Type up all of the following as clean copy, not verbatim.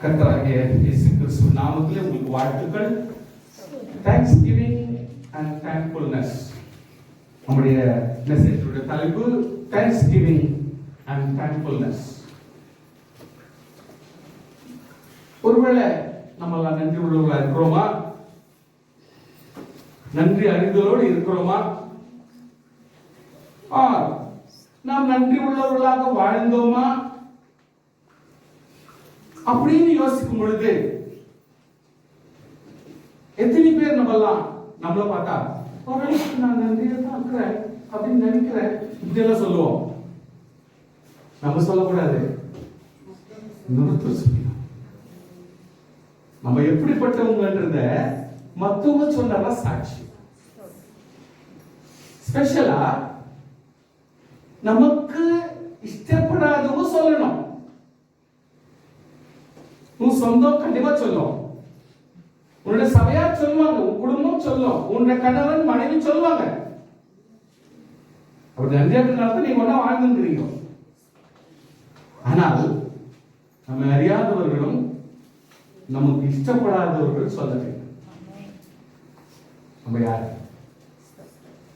கர்த்தராகிய இயேசு கிறிஸ்து நாமத்திலே உங்களுக்கு வாழ்த்துக்கள். Thanks giving and thankfulness. நம்முடைய மெசேஜோட தலைப்பு தேங்க்ஸ் கிவிங் அண்ட் தேங்க்ஃபுல்னஸ். ஒருவேளை நம்மளாம் நன்றி உள்ளவர்களா இருக்கிறோமா? நன்றி அறிந்தலோடு இருக்கிறோமா? நாம் நன்றி உள்ளவர்களாக வாழ்ந்தோமா அப்படின்னு யோசிக்கும் பொழுது எத்தனை பேர் நம்மள பார்த்தா நான் நன்றியா தான் இருக்கிறேன் அப்படின்னு நினைக்கிறேன் இப்படி எல்லாம் சொல்லுவோம். நம்ம சொல்லக்கூடாது, நம்ம எப்படிப்பட்டவங்கன்றத மத்தவங்க சொன்னா சாட்சி. ஸ்பெஷலா நமக்கு இஷ்டப்படாதவங்க சொல்லணும். உன் சொந்தம் கண்டிப்பா சொல்லும், உன்னுடைய சபையார் சொல்லுவாங்க, உன் குடும்பம் சொல்லும், உன்னுடைய கணவன் மனைவி சொல்லுவாங்க. அப்படி நன்றியா இருக்கிறனால நீங்க ஒன்னா வாழ்ந்துருக்கீங்க. ஆனால் நம்ம அறியாதவர்களும் நமக்கு இஷ்டப்படாதவர்கள் சொல்ல வேண்டும். நம்ம யாரு?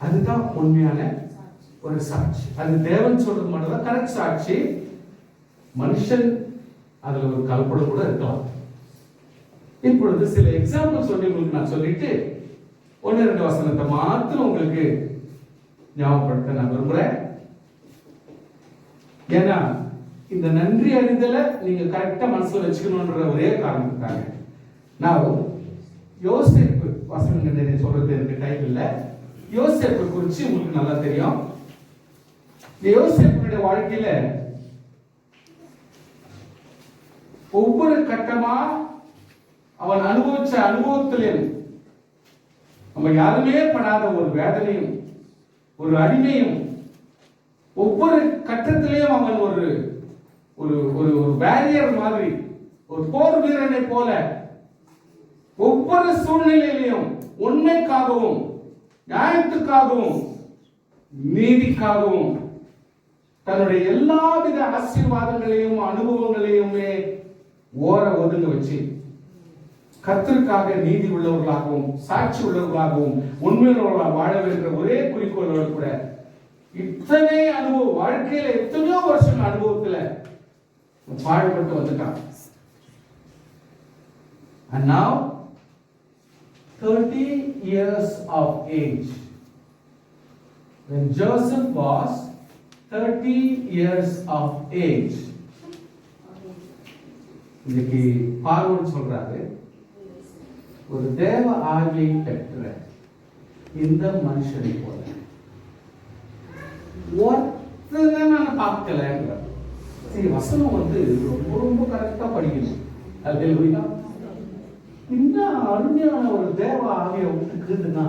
அதுதான் உண்மையான ஒரு சாட்சி. அது தேவன் சொல்றது மட்டும்தான் கரெக்ட் சாட்சி. மனுஷன் அதுல ஒரு கலப்படம் கூட இருக்கலாம். இப்பொழுது சில எக்ஸாம்பிள் சொல்லி உங்களுக்கு நான் சொல்லிட்டு 1-2 வசனத்தை மாத்திரம் உங்களுக்கு ஞாபகப்படுத்த நான் விரும்புறேன். ஏன்னா இந்த நன்றி அறிதலை நீங்க கரெக்டா மனசுல வச்சுக்கணும்ன்ற ஒரே காரணத்துக்காக நான் யோசேப்பு வசனங்கள் நிறைய சொல்றது எனக்கு டைம் இல்லை. யோசேப்பை குறித்து உங்களுக்கு நல்லா தெரியும். யோசேப்புடைய வாழ்க்கையில ஒவ்வொரு கட்டமா அவன் அனுபவிச்ச அனுபவத்திலும் நம்ம யாருமே படாத ஒரு வேதனையும் ஒரு அடிமையும், ஒவ்வொரு கட்டத்திலையும் அவன் ஒரு ஒரு ஒரு பேரியர் மாதிரி, ஒரு போர் வீரனை போல ஒவ்வொரு சூழ்நிலையிலையும் உண்மைக்காகவும் நியாயத்துக்காகவும் நீதிக்காகவும் தன்னுடைய எல்லாவித ஆசீர்வாதங்களையும் அனுபவங்களையுமே ஒதுங்க வச்சு கர்த்தருக்காக நீதி உள்ளவர்களாகவும் சாட்சி உள்ளவர்களாகவும் உண்மையுள்ளவர்களாக வாழ வேண்டிய ஒரே குறிக்கோளோடு கூட இத்தனை அனுபவம் வாழ்க்கையில எத்தனையோ வருஷம் அனுபவத்துல பாடுபட்டு வந்துட்டான். And now 30 years of age. When Joseph was 30 years of age. இன்னைக்கு பார்வோன் சொல்றாரு, ஒரு தேவ ஆவியை பெற்ற இந்த மனுஷனை போல ஒருத்தனை நான் பார்க்கலங்கிற வசனம் ரொம்ப ரொம்ப கரெக்டா படிக்கணும். அது இன்னும் அருமையான ஒரு தேவ ஆவியை விட்டுக்குதுன்னா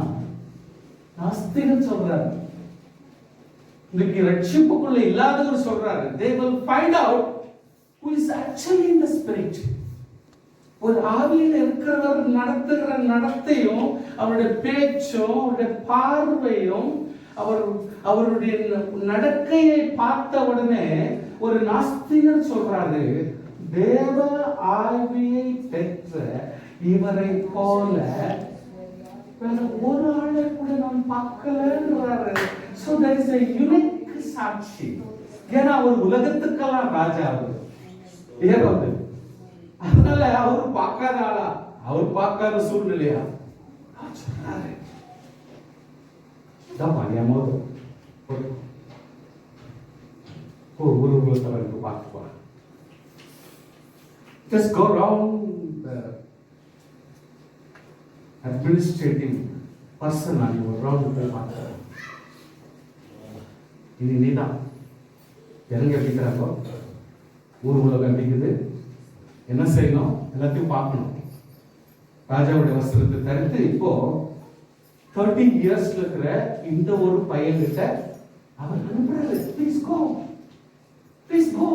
நாஸ்திகன் சொல்றாரு. இன்னைக்கு ரட்சிப்புக்குள்ள இல்லாதவர் சொல்றாரு, they will find out who is actually in the spirit. ஒரு ஆவியில் இருக்கிறவர் நடத்துகிற நடத்தையும் அவருடைய பேச்சும் அவருடைய பார்வையும் அவருடைய நடக்கையை பார்த்த உடனே ஒரு நாஸ்திகர் சொல்றாரு, தேவ ஆவியை பெற்ற இவரை போல ஒரு ஆளை கூட நான் பார்க்கலன்றாரு. So there is a unique சாட்சி. ஏன்னா அவர் உலகத்துக்கெல்லாம் ராஜா. அவர் அதனால அவரு பார்க்காத ஆளா, அவர் பார்க்காத சூழ்நிலையா சொன்னாரு. ஊருக்கு பார்க்க போறேன். Just go around the administrative person on your round போய் பார்க்க. இது நீதான் இறங்க அடிக்கிறாங்க, ஊர் உலகம் அடிக்குது, என்ன செய்யணும் எல்லாத்தையும் பார்க்கணும். ராஜாவுடைய வஸ்திரத்தை தரித்து இப்போ 30 இயர்ஸ்ல இருக்கிற இந்த ஒரு பையன்கிட்ட அவர் அனுப்புறாரு, ப்ளீஸ் கோ ப்ளீஸ் கோ.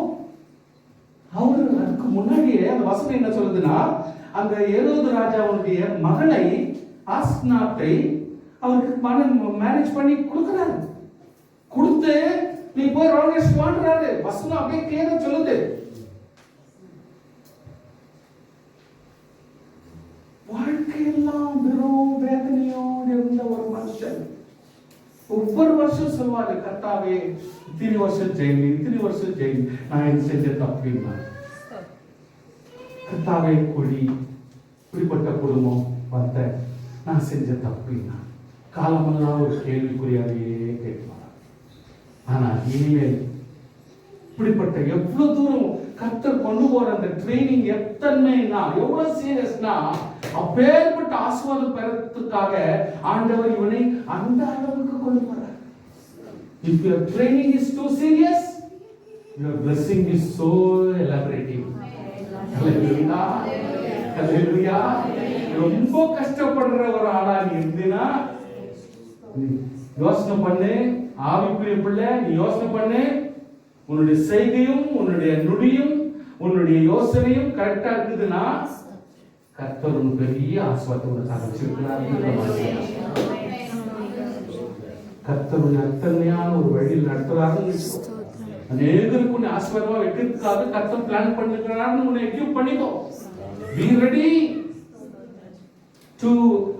அவரு அதுக்கு முன்னாடியே அந்த வசனம் என்ன சொல்லுதுன்னா, அந்த ஏரோது ராஜாவுடைய மகளை ஆஸ்நாத்தை அவருக்கு மேனேஜ் பண்ணி கொடுக்குறாரு. கொடுத்து நீ போய் ரோகேஷ் வாங்குறாரு. வசனம் அப்படியே கிளியரா சொல்லுது. எல்லாம் வெறும் வேதனையோடு இருந்த ஒரு மனுஷன் ஒவ்வொரு வருஷம் சொல்வாரு, கர்த்தாவே இத்தனை வருஷம் செய்யுங்க, நான் என்ன செஞ்ச தப்புன்னா. கர்த்தாவே கொடி இப்படிப்பட்ட குடும்பம் வந்த நான் செஞ்ச தப்புன்னா காலமெல்லாம் ஒரு கேள்விக்குறியாவே கேட்பார். ஆனா இனிமேல் இப்படிப்பட்ட எவ்வளவு தூரம் கர்த்தர் கொண்டு போற அந்த ட்ரைனிங் எத்தனைனா எவ்வளவு சீரியஸ்னா, அப்பேற்பட்ட ஆசீர்வாதம் பெறத்துக்காக ஆண்டவர் இவனை அந்த அளவுக்கு கொண்டு போறார். If your training is too serious, your blessing is so elaborative. Hallelujah. Hallelujah. ரொம்ப கஷ்டப்படுற ஒரு ஆளா நீ இருந்தீனா, யோசனை பண்ணு, ஆவிக்குரிய பிள்ளை, நீ யோசனை பண்ணு. உன்னுடைய செய்கையும் உன்னுடைய நுடியும் உன்னுடைய யோசனையும் கரெக்டா இருக்குதுன்னா கர்த்தர் ஒரு பெரிய ஆசீர்வாதத்தை வச்சிருக்கிறார். கர்த்தருடைய அத்தனையான ஒரு வழியில் நடத்துறாருன்னு அநேகருக்கு உன்னை ஆசீர்வாதமா வைக்கிறதுக்காக கர்த்தர் பிளான் பண்ணுகிறாருன்னு உன்னை எக்யூப் பண்ணிக்கோ. Be ready to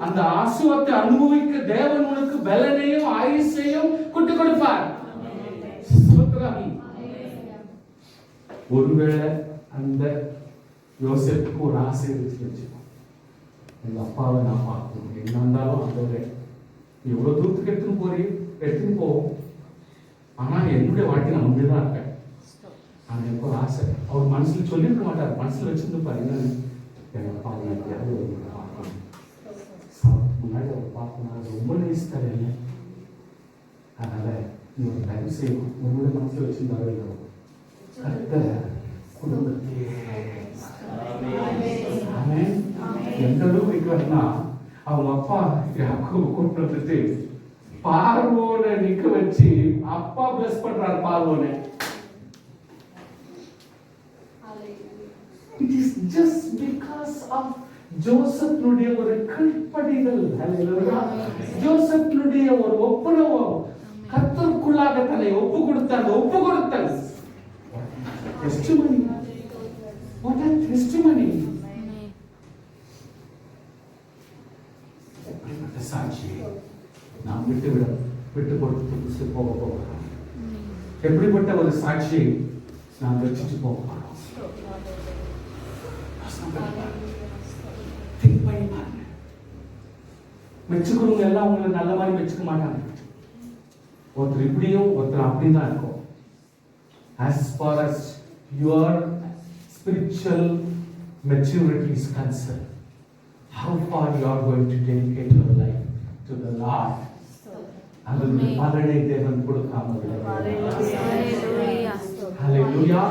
அந்த ஆசீர்வாதத்தை அனுபவிக்க தேவன் உனக்கு பலனையும் ஆயுசையும் கூட்டி கொடுப்பார். ஒருவேளை அந்த யோசேப்புக்கு ஒரு ஆசை இருந்துச்சு, எங்க அப்பாவை நான் பார்க்கணும், என்ன இருந்தாலும் ஆண்டவரே எவ்வளவு தூரத்துக்கு எடுத்துன்னு போவோம், ஆனா என்னுடைய வாழ்க்கை நான் உண்மைதான் இருக்கேன். ஆனா எனக்கு ஒரு ஆசை. அவர் மனசுல சொல்லிருக்க மாட்டார், மனசுல வச்சிருந்துப்பாரு, என்னன்னு எங்க அப்பாவை எப்படியாவது பார்க்கணும், முன்னாடி அவர் பார்க்கணும், ரொம்ப நேசித்தார் இல்லை. அதனால நீ ஒரு தயவு செய்யணும், உங்களோட மனசுல வச்சிருந்தாரு கர்த்தர் குடும்பத்தையே எந்த அளவுக்கு வைக்கிறா, அவங்க அப்பா யாக்கோபு கூட்டு வந்துட்டு பார்வோனை நிக்க வச்சு அப்பா பிளஸ் பண்றாரு பார்வோனை. It is just because of ஜோசப்னுடைய ஒரு கற்பனைகள், ஜோசப்னுடைய ஒரு ஒப்புரவு, கர்த்தருக்குள்ளாக தன்னை ஒப்பு கொடுத்தல். Testimony. What a testimony. எப்படிப்பட்ட சாட்சி நாம் விட்டு கொடுத்து போக எப்படிப்பட்ட ஒரு சாட்சியை நாம் வச்சுட்டு போக மெச்சுக்கிறவங்க எல்லாம் உங்களை நல்ல மாதிரி மெச்சுக்க மாட்டாங்க. ஒருத்தர் இப்படியும் ஒருத்தர் அப்படிதான் இருக்கும். As far as your spiritual maturity is concerned, how far you are going to dedicate your life to the Lord. அதனுடைய பலனை தேவன் கொடுக்காமல். Hallelujah.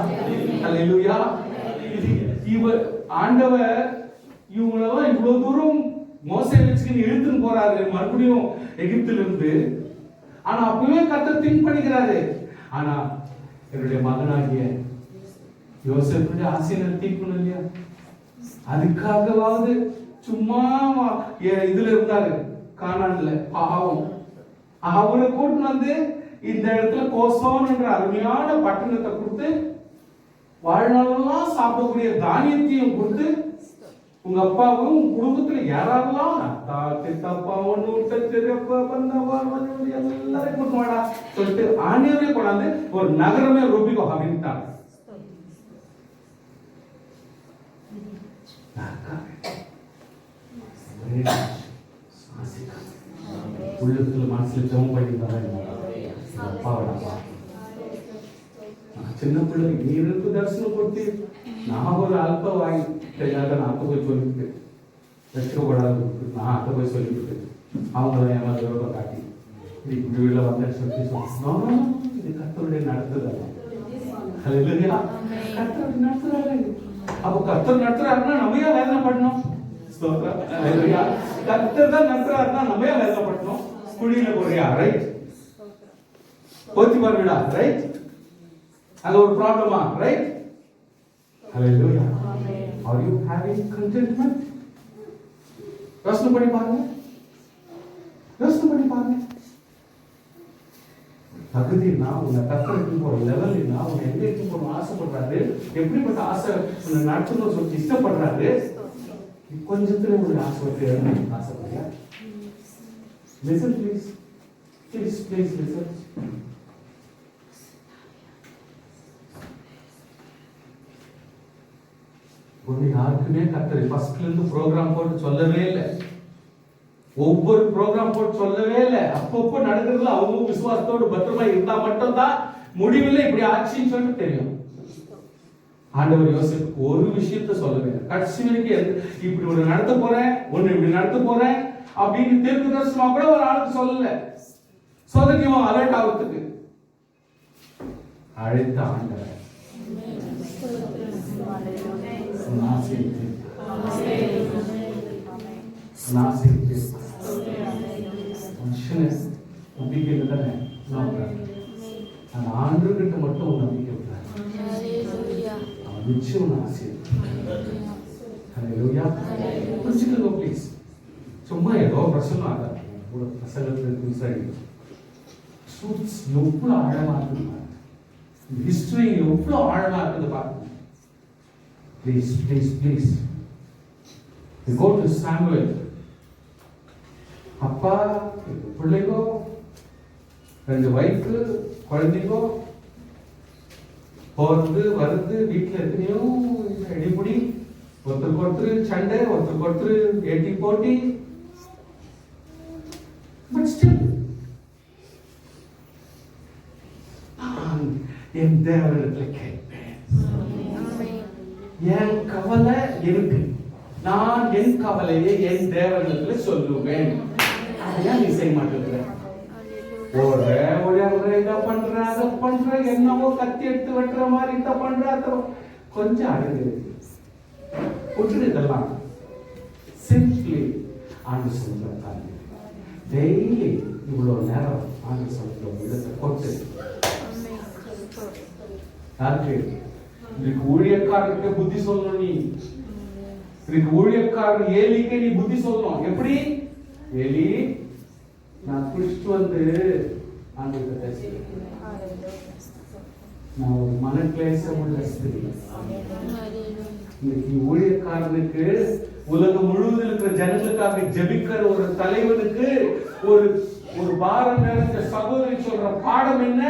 Hallelujah. இவர் ஆண்டவர் இவங்களெல்லாம் இவ்வளவு தூரம் மோசே வச்சுக்கின்னு இழுத்துன்னு போறாரு மறுபடியும் எகிப்தில இருந்து. ஆனா அப்பவே கர்த்தர் திங்க் பண்ணிக்கிறாரு, ஆனா என்னுடைய மகனாகிய யோசேப்புடைய ஆசையை தீர்க்கணும் இல்லையா, அதுக்காகவாவது சும்மா இதுல இருந்தாரு கானான்ல பாவம். அவரை கூட்டின்னு வந்து இந்த இடத்துல கோசோன் என்ற அருமையான பட்டணத்தை கொடுத்து வாழ்நாளெல்லாம் சாப்பிடக்கூடிய தானியத்தையும் கொடுத்து உங்க அப்பாவும் உங்க குடும்பத்துல யாரெல்லாம் அத்தா சித்தப்பா ஒண்ணு தெரியப்பா பண்ணவா எல்லாரையும் கூட்டு வாடா சொல்லிட்டு ஆண்டவரே கொண்டாந்து ஒரு நகரமே ரூபிக்கோ அப்படின்ட்டாங்க. உள்ளத்துல மனசுல ஜெபம் பண்ணிருந்தாங்க அப்பாவோட சின்ன பிள்ளை நீ இருக்கு தரிசனம் கொடுத்து நான் ஒரு அல்ப வாங்கி தெரியாத நான் அத்தை போய் சொல்லிட்டு வச்சுக்கூடாது, நான் அத்தை போய் சொல்லிவிட்டு அவங்கள ஏமாத விரோதம் காட்டி இப்படி உள்ள வந்த சொல்லி சொன்னோம். இது கர்த்தருடைய நடத்துதல். கர்த்தர் நடத்துறாரு. அப்போ கர்த்தர் நடத்துறாருன்னா நம்ம ஏன் வேதனை பண்ணணும்? கர்த்தர் தான் நடத்துறாருன்னா நம்ம ஏன் வேதனை பண்ணணும்? குழியில போறியா, ரைட்? போத்தி பாருடா, ரைட்? அது ஒரு ப்ராப்ளமா, right? Hallelujah. Are you having contentment? யோசனை பண்ணி பாருங்க. தகுதினா உன்னை கர்த்தருக்கு போற லெவல்னா உன்னை எங்க இருக்கு போகணும் ஆசைப்படுறாரு, எப்படிப்பட்ட ஆசை உன்னை நடத்தணும்னு சொல்லி இஷ்டப்படுறாரு. கொஞ்சத்துல உங்களுக்கு ஆசைப்பட்டியா? Listen please. Please listen. ஒண்ணு யாருக்குமே கர்த்தர் ஃபர்ஸ்ட்ல இருந்து ப்ரோக்ராம் போட்டு சொல்லவே இல்லை. ஒவ்வொரு ப்ரோக்ராம் போட்டு சொல்லவே இல்லை. அப்பப்போ நடக்கிறதுல அவங்க விசுவாசத்தோடு பத்திரமா இருந்தா மட்டும்தான் முடிவில் இப்படி ஆட்சின்னு சொல்லிட்டு தெரியும். ஆண்டவர் யோசிப்பு ஒரு விஷயத்த சொல்லவே இல்லை. கடைசி வரைக்கும் இப்படி ஒன்று நடத்த போறேன், ஒன்று இப்படி நடத்த போறேன் அப்படின்னு தீர்க்க தரிசனமா கூட ஒரு ஆளுக்கு சொல்லல. சோதனையும் அலர்ட் ஆகிறதுக்கு அழைத்த ஆண்டவர் மனுஷனை நம்பிக்கை தானே அந்த ஆண்டவர்கிட்ட மட்டும் நம்பிக்கை அவன் நிச்சயம் புரிஞ்சுக்கோங்க ப்ளீஸ். சும்மா ஏதோ பிரச்சனை ஆகாது. பிரசங்கத்துக்கு சரி சூட்ஸ் எவ்வளோ ஆழமா இருக்குது, ஹிஸ்டரி எவ்வளோ ஆழமா இருக்குது பாருங்க. Please go to Samuel. அப்பா பிள்ளைங்கோ, 2 வயசு குழந்தைங்கோ போறது வருது, வீட்டில் எத்தனையோ அடிப்படி, ஒருத்தருக்கு ஒருத்தர் சண்டை, ஒருத்தருக்கு ஒருத்தர் ஏட்டி போட்டி. பட் ஸ்டில் என் தேவனிடத்தில் கேட்பேன். என் கவலை இருக்கு, நான் என் கவலையை என் தேவனிடத்தில் சொல்லுவேன். அதையா நீ செய்ய மாட்டேங்கிற? பண்ற என்னவோ கத்தி எடுத்து வெட்டுற மாதிரி இத பண்ற, கொஞ்சம் அழகு இதெல்லாம் சிம்பிளி ஆண்டு சொல்ற டெய்லி இவ்வளவு நேரம் ஆண்டு சொல்ற இடத்தை கொட்டு. யாருக்கு? இதுக்கு ஊழியக்காரருக்கு புத்தி சொல்லணும். நீ இதுக்கு ஊழியக்காரர் ஏலிக்கு நீ புத்தி சொல்லணும். எப்படி? ஏலி, நான் குடிச்சிட்டு வந்து நான் ஒரு மனக்லேசம் உள்ள ஸ்திரீ. இன்னைக்கு ஊழியக்காரனுக்கு, உலகம் முழுவதும் இருக்கிற ஜனங்களுக்காக ஜெபிக்கிற ஒரு தலைவனுக்கு, ஒரு ஒரு பாரம் நிறைந்த சகோதரி சொல்ற பாடம் என்ன?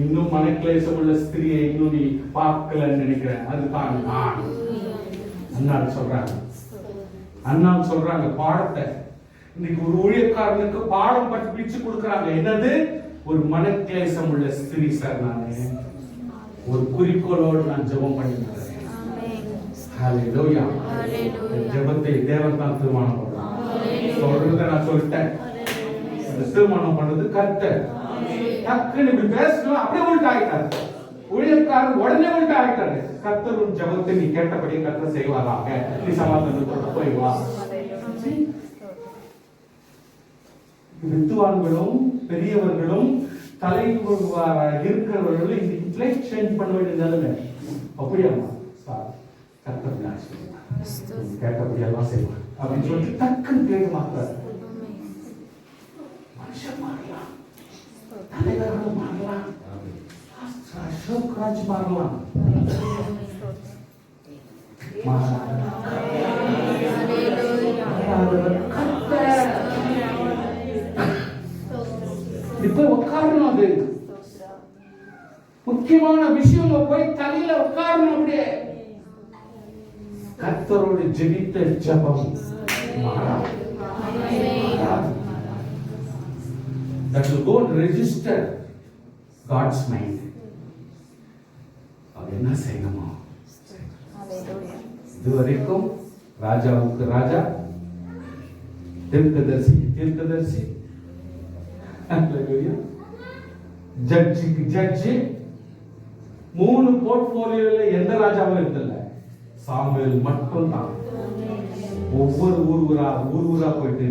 இன்னும் மனக்லேசம் உள்ள ஸ்திரியை இன்னும் நீ பார்க்கலன்னு நினைக்கிறேன். அதுதான் அண்ணா சொல்றாங்க பாடத்தை. இன்னைக்கு ஒரு ஊழியக்காரனுக்கு பாடம் பற்றி பிரிச்சு கொடுக்கறாங்க. என்னது? ஒரு மனக்லேசம் உள்ள ஸ்திரீ சார். நானு ஒரு குறிக்கோளோடு நான் ஜெபம் பண்ணிக்கிறேன். ஹalleluya. ஜெபத்தை தேவன் தான் தீர்மானம் பண்றார். சொல்றத நான் சொல்லிட்டேன். தீர்மானம் பண்றது கர்த்தர். டக்குன்னு இப்படி பேசணும், அப்படியே உள்டா ஆயிட்டாரு. ஊழியக்காரன் உடனே உள்டா ஆயிட்டாரு. கர்த்தரும் ஜெபத்தை நீ கேட்டபடி கர்த்தர் செய்வாராக. நீ சமாதானத்தோட போய் வா. வித்துவான்களும் பெரியவர்களும் தலைவர்களாக இருக்கிறவர்களும் இன்னைக்கு லைஃப் சேஞ்ச் பண்ண வேண்டியது. அப்படியா கர்த்தர் கேட்டபடி எல்லாம் செய்வார் அப்படின்னு சொல்லிட்டு டக்குன்னு கேட்க மாட்டார். மனுஷன் மாறலாம், தலைவர்கள் மாறலாம், அசோக் ராஜ் மாறலாம். இப்ப உட்காரணும். அது முக்கியமான விஷயம். போய் தலையில உட்காரணும். அப்படியே கர்த்தரோடு ஜெபித்த ஜெபம் மாறாது. That will go and register God's mind. அது என்ன செய்யணுமோ இதுவரைக்கும் ராஜாவுக்கு ராஜா, தீர்க்கதரிசி, ஜட்ஜுக்கு ஜட்ஜி. 3 போர்ட்போலியோல எந்த ராஜாவும் இருந்தல, சாமுவேல் மட்டும் தான். ஒவ்வொரு ஊரா போயிட்டு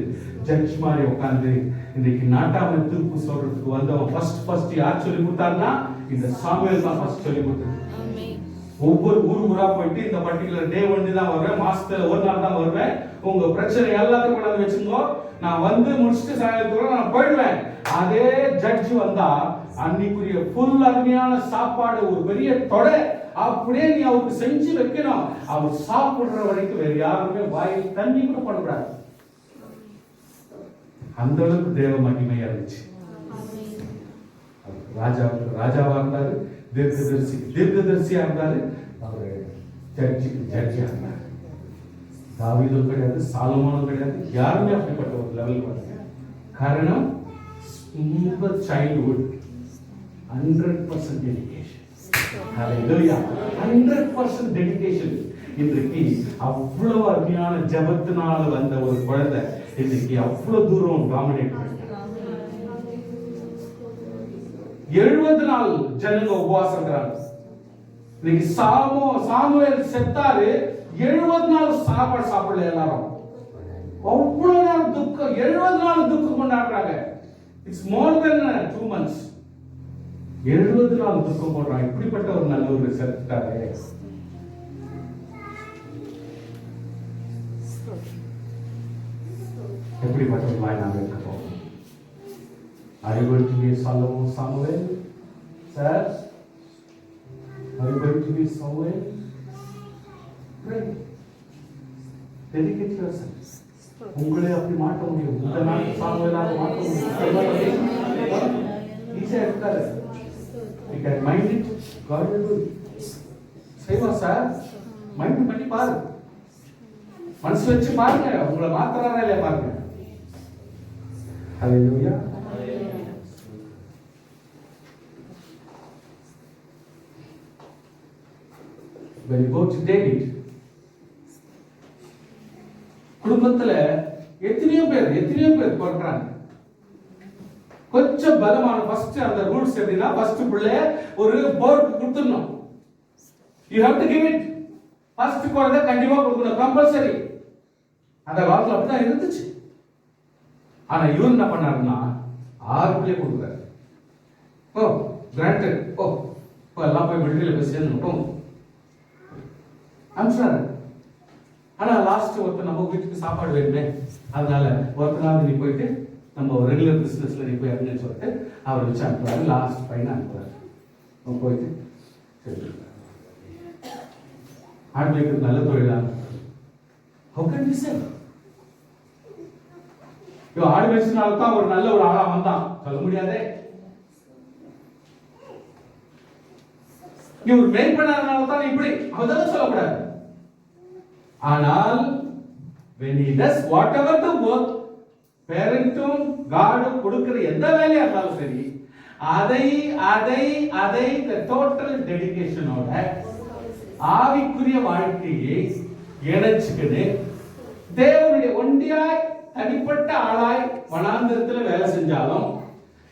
ஜட்ஜ் மாதிரி உட்கார்ந்து இன்னைக்கு நாட்டாம தீர்ப்பு சொல்றதுக்கு வந்தவன் ஃபர்ஸ்ட் யார் சொல்லி கொடுத்தாருன்னா இந்த சாமுவேல் தான் ஃபர்ஸ்ட் சொல்லி கொடுத்தாரு. ஒவ்வொரு ஊரா போயிட்டு இந்த பர்டிகுலர் டே ஒன்று தான் வருவேன், மாசத்துல ஒரு நாள் தான் வருவேன், உங்க பிரச்சனை எல்லாத்தையும் கொண்டாந்து வச்சுக்கோ, நான் வந்து முடிச்சுட்டு சாயந்தரத்துக்குள்ள நான் போயிடுவேன். அதே ஜட்ஜ் வந்தா அன்னைக்குரிய ஃபுல் அருமையான சாப்பாடு, ஒரு பெரிய தொடை அப்படியே நீ அவருக்கு செஞ்சு வைக்கணும். அவர் சாப்பிடுற வரைக்கும் வேற யாருமே வாயில் தண்ணி கூட பண்ணக்கூடாது. அந்த அளவுக்கு தேவ மகிமையா இருந்துச்சு. ராஜாவா இருந்தாரு, தீர்க்கதரிசியா இருந்தாரு, அவரு ஜட்ஜியா இருந்தாரு. தாவீதும் கிடையாது, சாலமோனும் கிடையாது, யாருமே அப்படிப்பட்ட ஒரு லெவல் வரல. காரணம் சைல்ட்ஹுட் 100% டெடிகேஷன். ஹalleluya, 100% டெடிகேஷன். இன்றைக்கு அவ்வளவு அருமையான ஜபத்தினால வந்த ஒரு குழந்தை இன்னைக்கு அவ்வளவு தூரம் டாமினேட் பண்ணி 70 நாள் ஜனங்க உபவாசம் இருக்கிறாங்க. இன்னைக்கு சாமுவேல் செத்தாரு, 70 நாள் சாப்பாடு சாப்பிடல எல்லாரும். அவ்வளவு நாள் துக்கம், 70 நாள் துக்கம் கொண்டாடுறாங்க. It's more then 2 months. 70 நாள் துக்கம் போடுறாங்க. இப்படிப்பட்ட ஒரு நல்ல ஒரு செத்தாரு. எப்படிப்பட்ட ஒரு வாய் நாங்கள் இருக்க போகிறோம்? Are you going to be Samuel? Sir? Are you going to be Samuel? Pray. Dedicate yourself. உங்களே அப்படி மாற்ற முடியும். இந்த நாள் சாமுவேலாக மாற்ற முடியும். ஈஸியாக இருக்காது. You can mind it. God will do it. செய்வா சார், மைண்ட் பண்ணி பாரு, மனசு வச்சு பாருங்க, உங்களை மாத்துறாரா இல்லையா பாருங்க. ஹalleluya. When you go to David, குடும்பத்துல எத்தனையோ பேர் போறாங்க. கொஞ்சம் பலமான ஃபர்ஸ்ட் அந்த ரூல்ஸ் எப்படின்னா, ஃபர்ஸ்ட் பிள்ளை ஒரு போர்ட் கொடுத்துடணும். You have to give it. First குழந்தை கண்டிப்பா கொடுக்கணும், கம்பல்சரி. அந்த காலத்துல அப்படிதான் இருந்துச்சு. ஆனா இவன் என்ன பண்ணாருன்னா 6 பிள்ளை கொடுக்குறாரு. ஓ கிராண்டட், ஓ எல்லாம் போய் மிலிட்டரியில போய் சேர்ந்து அனுப்பிச்சாரு. ஆனா லாஸ்ட் ஒருத்தர் நம்ம வீட்டுக்கு சாப்பாடு வேணுமே, அதனால ஒருத்தனாவது நீ போயிட்டு நம்ம ரெகுலர் பிசினஸ்ல நீ போய் அப்படின்னு சொல்லிட்டு அவர் வச்சு அனுப்புறாரு. லாஸ்ட் பையனை அனுப்புறாரு. போயிட்டு ஆடு வைக்கிறது நல்ல தொழிலாக ஆடு வச்சனால தான் ஒரு நல்ல ஒரு ஆளா வந்தான் சொல்ல முடியாதே. நீ ஒரு மெயின் பண்ணாதனால தான் இப்படி அவதான் சொல்லக்கூடாது. ஆனால் when he does whatever the work, பேரண்ட்டும் காடும் கொடுக்கிற எந்த வேலையா இருந்தாலும் சரி, அதை டோட்டல் டெடிகேஷனோட ஆவிக்குரிய வாழ்க்கையை இணைச்சுக்கிட்டு தேவனுடைய ஒண்டியாய் தனிப்பட்ட ஆளாய் வனாந்திரத்துல வேலை செஞ்சாலும்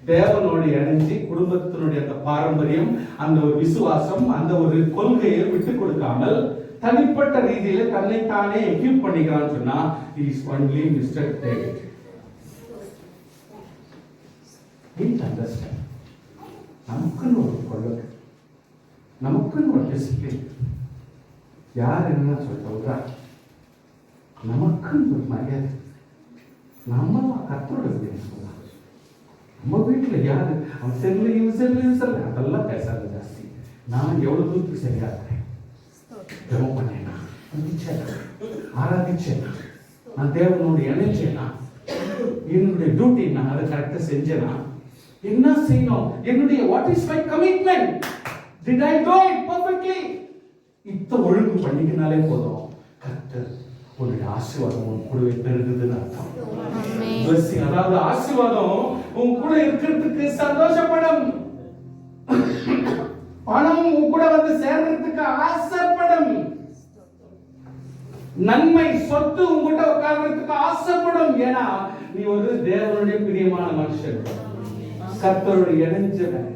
தேவனோடு இணைஞ்சு குடும்பத்தினுடைய அந்த பாரம்பரியம், அந்த ஒரு விசுவாசம், அந்த ஒரு கொள்கையை விட்டு கொடுக்காமல் தனிப்பட்ட ரீதியில தன்னைத்தானே எக்யூப் பண்ணிக்கிறான்னு சொன்னா இஸ் ஒன்லி மிஸ்டர் டேவிட். நமக்குன்னு ஒரு கொள்கை, நமக்குன்னு ஒரு டிசிப்ளின், யார் என்ன சொல்றா, நமக்குன்னு ஒரு மரியாதை, நம்ம கத்தோட சொல்லலாம். நம்ம வீட்டுல யாரு அவன் செல்ல அதெல்லாம் பேசாத ஜாஸ்தி. நான் எவ்வளவு தூரத்துக்கு சரியா இருக்கிறேன், ஜெபம் பண்ணேனா, ஆராதிச்சேனா, நான் தேவனோடு இணைச்சேனா, என்னுடைய டியூட்டி நான் அதை கரெக்டா செஞ்சேனா, என்ன செய்யணும், என்னுடைய what is my commitment, did I to it perfectly, இத்த ஒழுங்கு பண்ணிக்கினாலே போதும். கர்த்தர் உன்னுடைய ஆசீர்வாதம் உன் கூடவே பெருகுதுன்னு அர்த்தம். அதாவது ஆசீர்வாதம் உன் கூட இருக்கிறதுக்கு சந்தோஷப்படும், பணம் உன் கூட வந்து சேர்றதுக்கு ஆசைப்படும், நன்மை சொத்து உங்ககிட்ட உட்கார்றதுக்கு ஆசைப்படும். ஏன்னா நீ ஒரு தேவனுடைய பிரியமான மனுஷன், கர்த்தருடைய இணைஞ்சவன்,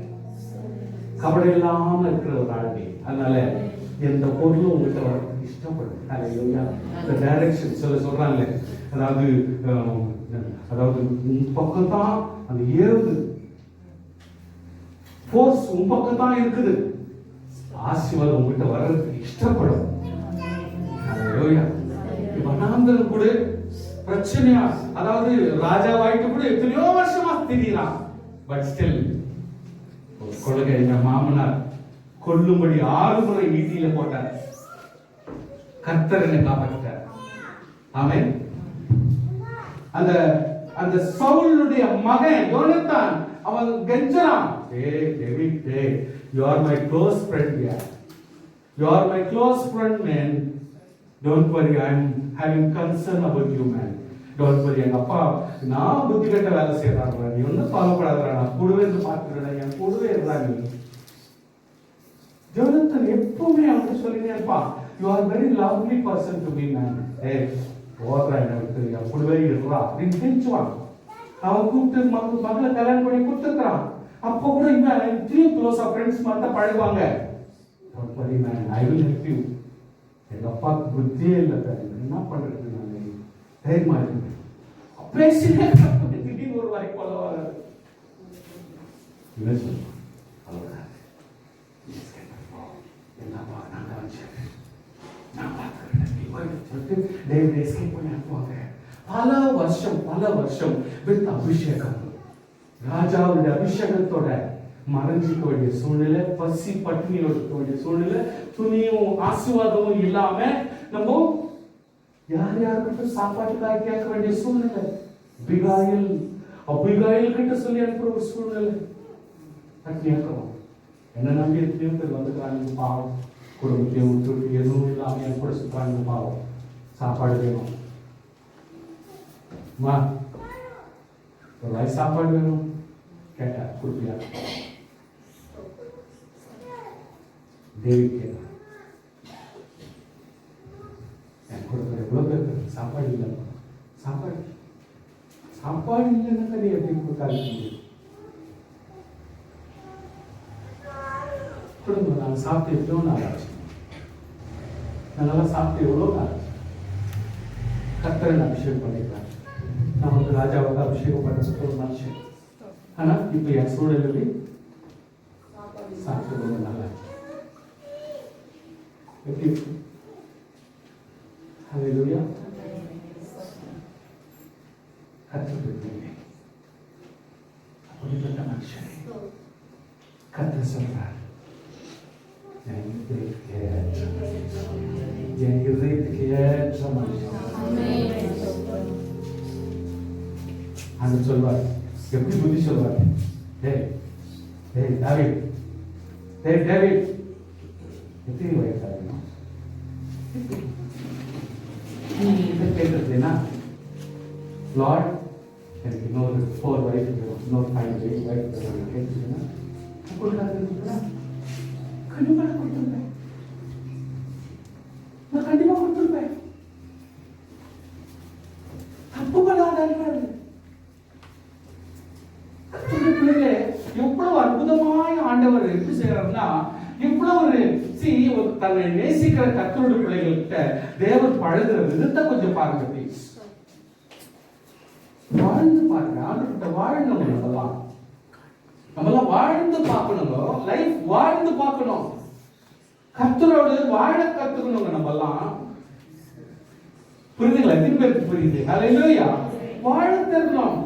கவலை இல்லாம இருக்கிற ஒரு ஆள்வி. அதனால எந்த பொருளும் உங்ககிட்ட வரதுக்கு இஷ்டப்படும். இந்த டைரக்ஷன் சொல்றாங்க, அதாவது உன் பக்கம் தான் அந்த ஏறுது, போர்ஸ் உன் பக்கம் தான் இருக்குது, ஆசீர்வாதம் உங்ககிட்ட வர்றதுக்கு இஷ்டப்படும். வனாந்தரம் கூட பிரச்சனையா, அதாவது ராஜாவாயிட்டு கூட எத்தனையோ வருஷமா திரியலாம், பட் ஸ்டில் கொள்கை எங்க மாமனார் கொல்லும்படி 6 முறை ஈட்டியில போட்டார். கர்த்தர் என்னை காப்பாற்றிட்டார். ஆமென். அந்த அந்த சவுலுடைய மகன் யோனத்தான் அவன் கெஞ்சறான், "ஏய் David, you are my close friend here. You are my close friend, man. Don't worry, I am having concern about you, man. Don't worry." எங்க அப்பா நான் புத்தி கட்ட வேலை செய்யறாங்க, நீ ஒன்னும் கவலைப்படாதடா, நான் கூடவே இருந்து பார்த்துக்கிறேன், என் கூடவே இருந்தாங்க. யோனத்தான் எப்பவுமே அவங்க சொல்லினே இருப்பான், "You are very lovely person to me, man. ஏய் ஓடுறா, எனக்கு என் கூடவே இருறா" அப்படின்னு தெரிஞ்சுவான். அவன் கூப்பிட்டு மகளை கல்யாணம் பண்ணி கொடுத்துருக்கான். அப்போ கூட இவன் இத்தியும் க்ளோஸா ஃப்ரெண்ட்ஸ் மாதிரி தான் பழகுவாங்க. Don't worry, man, I will help you. எங்க அப்பாவுக்கு புத்தியே இல்லை, என்ன பண்றது, நான் தைரியமா இருக்கேன். பேசினே திடீர்னு ஒரு வாரி கொலை வராது. என்ன சொல்லுவான், என்னப்பா நான் கவனிச்சேன், நான் பார்த்துக்கிறேன் சொல்லிட்டு டேவிட் எஸ்கேப் பண்ணி அனுப்புவாங்க. பல வருஷம் வித் அபிஷேகம், ராஜாவுடைய அபிஷேகத்தோட மறைஞ்சிக்க வேண்டிய சூழ்நிலை, பசி பட்டினியோட இருக்க வேண்டிய சூழ்நிலை, துணியும் ஆசீர்வாதமும் இல்லாம நம்ம யார் யாருக்கிட்ட சாப்பாட்டுக்காக கேட்க வேண்டிய சூழ்நிலை, அபிகாயில் கிட்ட சொல்லி அனுப்புற ஒரு சூழ்நிலை. கேட்கணும், என்ன நம்பி எத்தனையோ பேர் வந்துக்கிறாங்க, பாவம், குடும்பத்தையும் விட்டு எதுவும் இல்லாம என் கூட சுற்றாங்க, பாவம், சாப்பாடு வேணும், ஒரு வாய் சாப்பாடு வேணும் கேட்டா கொடுப்பியா? டேவிட் கேட்டா, என் கொடுக்குற எவ்வளவு பேருக்கு சாப்பாடு இல்லை, சாப்பாடு இல்லைன்னா நீ எப்படி கொடுக்காது? கொடுங்க, நாங்கள் சாப்பிட்டு எவ்வளோ நாள் ஆச்சு, நாங்கெல்லாம் சாப்பிட்டு எவ்வளோ நாள் ஆச்சு. கர்த்தரை அபிஷேகம் பண்ணிக்கிறாங்க, நான் வந்து ராஜாவுக்கு அபிஷேகம் பண்ணுறதுக்கு ஒரு மனுஷன். ஆனா இப்ப என் சூழலில் சாப்பிட்டு ரொம்ப நல்லா எப்படி இருக்கு? ஹல்லேலூயா. கர்த்தர் அப்படிப்பட்ட மனுஷன் கர்த்தர் சொல்றார், என் இதயத்துக்கு ஏற்ற மனுஷன். அந்த சொல்வார், எப்படி புத்தி சொல்வார், டேவிட் எத்தனை வயசாக கேட்கறதுனா, லார்ட் எனக்கு இன்னொரு 4 வயசு இன்னொரு 5 வயசு கேட்டுச்சுன்னா கொடுக்காதுன்னா கண்டிப்பா கொடுத்துருப்பேன், நான் கண்டிப்பா கொடுத்துருப்பேன். தப்பு பண்ணாத பிள்ளைகளே, எவ்வளவு அற்புதமாய் ஆண்டவர் எப்படி செய்யறாருன்னா, இவ்வளவு தன்னை நேசிக்கிற கர்த்தருடைய பிள்ளைகள்கிட்ட தேவன் பழகுற விதத்தை கொஞ்சம் பாருங்க ப்ளீஸ். வாழ்ந்து பாருங்க, ஆண்டவர்கிட்ட வாழணும். நம்மளாம் வாழ்ந்து பார்க்கணும், லைஃப் வாழ்ந்து பார்க்கணும், கர்த்தரோடு வாழ கத்துக்கணுங்க. நம்மலாம் புரியுதுங்களா? எத்தனை பேருக்கு புரியுது? ஹல்லேலூயா. வாழ தெரியணும்,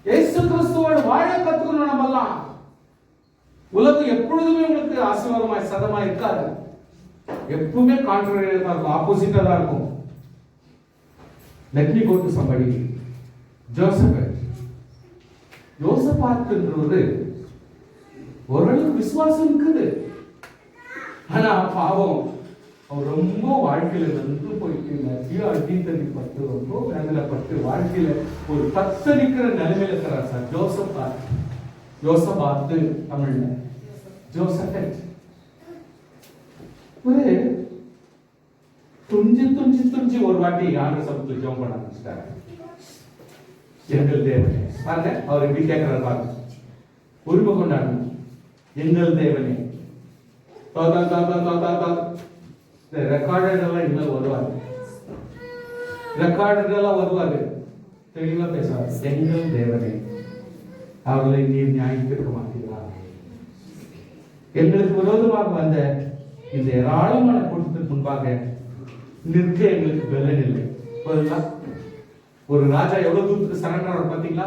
இயேசு கிறிஸ்துவோடு வாழ கத்துக்கணும். நம்மலாம் உலகம் எப்பொழுதுமே உங்களுக்கு ஆசீர்வாதமாய் சதமாய் இருக்காது, எப்பவுமே கான்ட்ரரியா தான் இருக்கும், ஆப்போசிட்டா தான் இருக்கும். Let me go to somebody. யோசபாத்ன்றவரு ஓரளவுக்கு விசுவாசம் இருக்குது, ஆனா பாவம் அவர் ரொம்ப வாழ்க்கையில வந்து போயிட்டு அடித்தடிப்பட்டு ரொம்ப வேதனைப்பட்டு வாழ்க்கையில ஒரு தத்தரிக்கிற நிலைமையில இருக்கிறார் சார். யோசபாத்து தமிழ்ல ஜோசபெட். ஒரு துஞ்சி ஒரு வாட்டி ஆண்டு சமத்துல ஜெபம் பண்ண ஆரம்பிச்சிட்டாரு. எங்கள் தேவனே பாருங்க, அவர் எப்படி கேட்கிறார் பாருங்க, உரிமை கொண்டாடணும். எங்கள் தேவனே ரெக்கார்டெல்லாம் இனிமேல் வருவாரு, தெளிவா பேசுவார். எங்கள் தேவனே அவர்களை நீர் நியாயத்திற்கு மாற்றீர்களா? எங்களுக்கு விரோதமாக வந்த இந்த ஏராளமான கூட்டத்துக்கு முன்பாக நிற்க எங்களுக்கு பலன் இல்லை. ஒரு ராஜா எவ்வளவு தூரத்துக்கு சரண்டர் பாத்தீங்களா?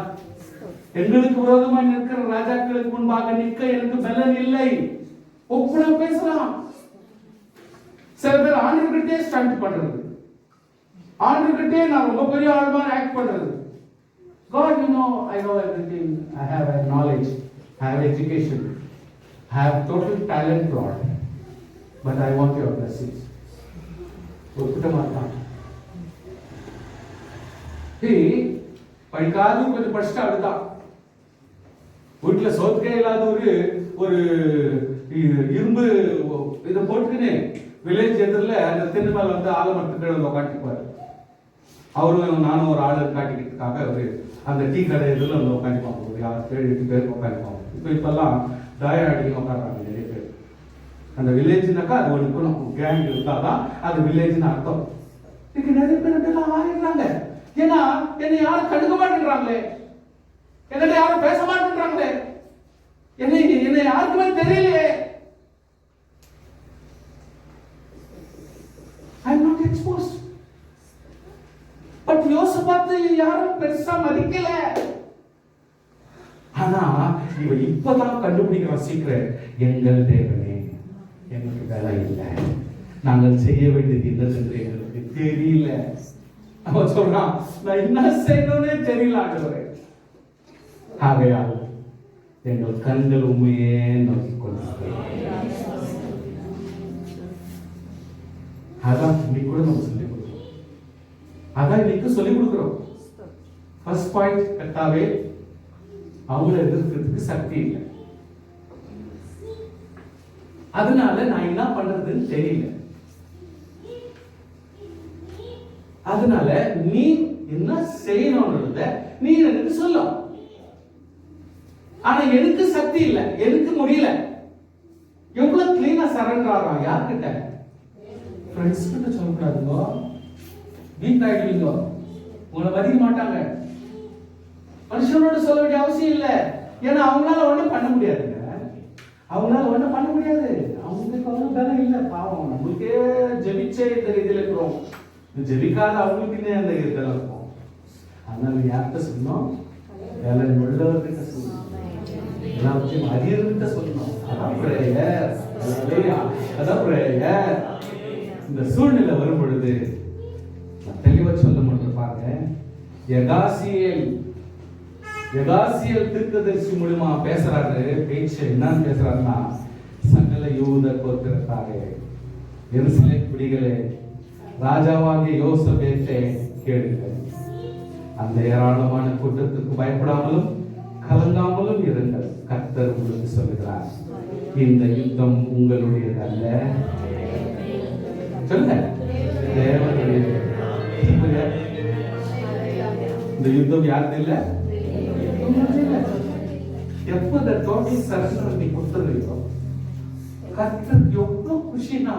எங்களுக்கு விரோதமாக நிற்கிற ராஜாக்களுக்கு முன்பாக நிற்க எனக்கு பலன் இல்லை. ஒப்புனா பேசலாம். சில பேர் ஆண்டவர்கிட்டே ஸ்டண்ட் பண்றது, ஆண்டவர்கிட்டே நான் ரொம்ப பெரிய ஆளுமா ஆக்ட் பண்றது. God, I know everything. I have a knowledge, I have education, I have total talent, Lord, but I want your blessings. ஒப்புட்ட மாட்டான். படிக்காது கொஞ்சம் படிச்சுட்டு அப்படிதான். வீட்டுல சோத்துக்கே இல்லாத ஒரு இரும்பு இதை போட்டுக்கின்னு வில்லேஜ் எதிரில் அந்த தென்னை மேல வந்து ஆலமரத்துக்கு கீழே உட்காந்துக்குவாரு. அவரும் நானும் ஒரு ஆளு காட்டிக்கிறதுக்காக அவரு அந்த டீ கடை எதிரில் வந்து உட்காந்துப்பாங்க. ஒரு 7-8 பேர் உட்காந்துப்பாங்க. இப்பெல்லாம் டயா அடிக்க உட்காடுறாங்க நிறைய பேர். அந்த வில்லேஜ்னாக்கா அது ஒரு இருக்கணும், கேங் இருந்தாதான் அது வில்லேஜ்னு அர்த்தம். இன்னைக்கு நிறைய பேர் ஆயிடுறாங்க. ஏன்னா என்னை யாரும் கண்டுக்க மாட்டேங்கிறாங்களே, என்கிட்ட யாரும் பேச மாட்டேங்கிறாங்களே, என்னை யாருக்குமே தெரியலையே. I am not exposed. But யோசபாத்து யாரும் பெருசா மதிக்கல. ஆனா இவ இப்பதான் கண்டுபிடிக்கிற சீக்கிரம், எங்கள் தேவனே எங்களுக்கு வேலை இல்லை, நாங்கள் செய்ய வேண்டியது என்னது என்று எங்களுக்கு தெரியல. அவன் சொல்றான், நான் என்ன செய்யணும்னே தெரியல ஆண்டவரே. ஆகையால் எங்கள் கண்கள் உண்மையே நோக்கி கொண்டிருக்கிறோம். அதான் இன்னைக்கு கூட நம்ம சொல்லிக் கொடுக்கிறோம். அதான் இன்னைக்கு சொல்லிக் கொடுக்கிறோம். ஃபர்ஸ்ட் பாயிண்ட், கட்டாவே அவங்கள எதிர்க்கிறதுக்கு சக்தி இல்லை. அதனால நான் என்ன பண்றதுன்னு தெரியல. அதனால நீ என்ன செய்யணும்ன்றத நீ எனக்கு சொல்ல. ஆனா எனக்கு சக்தி இல்ல, எனக்கு முடியல. எவ்வளவு கிளீனா சரண்டர் ஆகிறான். யார்கிட்ட? ஃப்ரெண்ட்ஸ் கிட்ட சொல்லக்கூடாதுங்க, வீக் ஆயிடுவீங்க, உங்களை மதிக்க மாட்டாங்க. மனுஷனோட சொல்ல வேண்டிய அவசியம் இல்லை. ஏன்னா அவங்களால ஒண்ணும் பண்ண முடியாதுங்க. அவங்களால ஒண்ணும் பண்ண முடியாது. அவங்களுக்கு ஒன்றும் பலம் இல்லை. பாவம், நம்மளுக்கே ஜெபிச்சே இந்த ரீதியில இருக்கிறோம். ஜெபிக்காத அவங்களுக்கு அந்த இதெல்லாம் இருக்கும். அதனால யார்கிட்ட சொல்லணும்? வேலை உள்ளவர்கிட்ட சொல்லணும், எல்லாத்தையும் அறியர்கிட்ட சொல்லணும். அதான் பிரேயர், அதான் பிரேயர். இந்த சூழ்நிலை வரும் பொழுது தெளிவா சொல்ல மட்டும் பாருங்க. எகாசியல் தீர்க்கதரிசி மூலமா பேசுறாரு. பேச்சு என்னன்னு பேசுறாருன்னா, சகல யூத கோத்திரத்தாரே, எருசலேம் குடிகளே, ராஜாவாகிய யோசபேத்தே கேளுங்கள். அந்த ஏராளமான கூட்டத்துக்கு பயப்படாமலும் கலங்காமலும் இருங்கள். கர்த்தர் உங்களுக்கு சொல்லுகிறார், இந்த யுத்தம் உங்களுடையது அல்ல. சொல்லுங்க, தேவனுடையது. இந்த யுத்தம் யாருது இல்ல? எப்ப இந்த டோட்டல் சரண்டர் நீ கொடுத்துறீங்களோ, கர்த்தருக்கு எவ்வளவு குஷினா,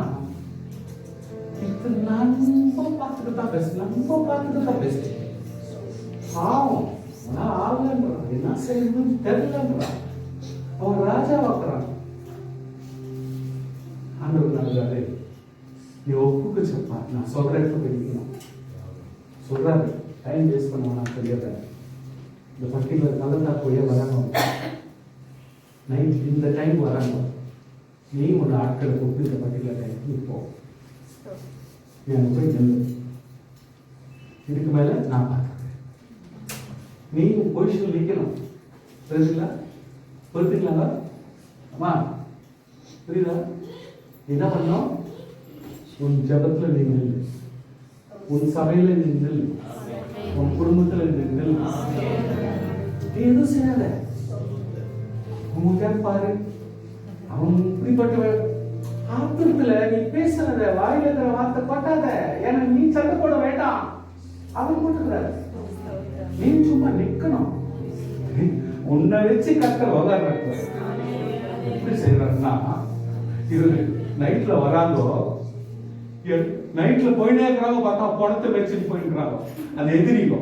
நம்ம பார்த்துட்டு தான் பெஸ்ட், நம்ம பார்த்துட்டு தான் பெஸ்ட். பாவம் ஆகலன்றான், என்ன செய்யணும்னு தெரியலன்றான். அவன் ராஜா வாக்குறான். ஆண்டவர் நல்லது, நீ ஒப்புக்கு செப்பா, நான் சொல்றேன் படிக்கணும் சொல்றாரு. டைம் வேஸ்ட் பண்ணுவான் தெரியாத. இந்த பர்டிகுலர் கலந்தா போய் வராங்க, நைட் இந்த டைம் வராங்க. நீ உன் ஆட்களை கூப்பிட்டு இந்த பர்டிகுலர் டைம் நீ போ, நீ அங்கே போய் நெல்லு. இதுக்கு மேல நான் பார்க்குறேன். நீ உன் பொசிஷன் நிற்கணும். தெரியுங்களா? பொறுத்துக்கலாங்களா? அம்மா புரியுதா? என்ன பண்ணோம்? உன் ஜபத்துல நீ நெல்லு, உன் சபையில நீ நெல்லு, உன் குடும்பத்துல நீ நெல்லு. நீ எதுவும் செய்யாத. உங்க பாரு, அவன் இப்படிப்பட்ட ஆத்திரத்துல நீ பேசுறத, வாயில இருக்கிற வார்த்தை பட்டாத. ஏன்னா நீ சண்டை போட வேண்டாம், அவன் போட்டுக்கிற. நீ சும்மா நிக்கணும். உன்னை வச்சு கர்த்தர் விவகாரம் எப்படி செய்யறாருன்னா, இவரு நைட்ல வராங்கோ, நைட்ல போயிட்டே இருக்கிறாங்க. பார்த்தா பணத்தை வச்சுட்டு போயிருக்கிறாங்க. அந்த எதிரிகோ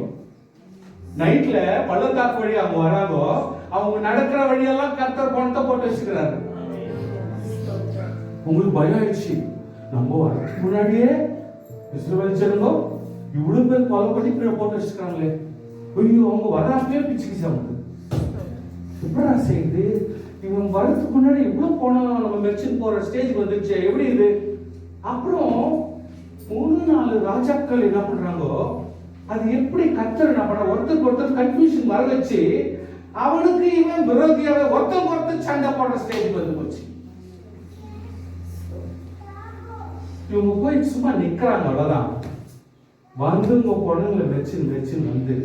நைட்ல பள்ளத்தாக்கு வழி அவங்க வராங்கோ, அவங்க நடக்கிற வழியெல்லாம் கர்த்தர் பணத்தை போட்டு வச்சுக்கிறாரு. உங்களுக்கு பயம் ஆயிடுச்சு. நம்ம வரதுக்கு முன்னாடியே இஸ்ரவேல் ஜனங்க இவ்வளவு பேர் கொலை பண்ணி போட்டு வச்சுக்கிறாங்களே, ஐயோ அவங்க வராப்பே பிச்சுக்கிச்சு. அவங்க எப்படா செய்யுது? இவன் வரதுக்கு முன்னாடி இவ்வளவு போனோம், நம்ம மெர்ச்சன்ட் போற ஸ்டேஜ் வந்துருச்சு, எப்படி இது? அப்புறம் 3-4 ராஜாக்கள் என்ன பண்றாங்க, அது எப்படி கர்த்தர் என்ன பண்ற, ஒருத்தர் கன்ஃபியூஷன் வர வச்சு அவனுக்கு இவன் விரோதியாவே ஒருத்தர் சண்டை போடுற ஸ்டேஜ் வந்து போச்சு. இவங்க போய் சும்மா நிக்கிறாங்க, அவ்வளவுதான். வந்துங்க பொண்ணுங்களை வச்சு வந்து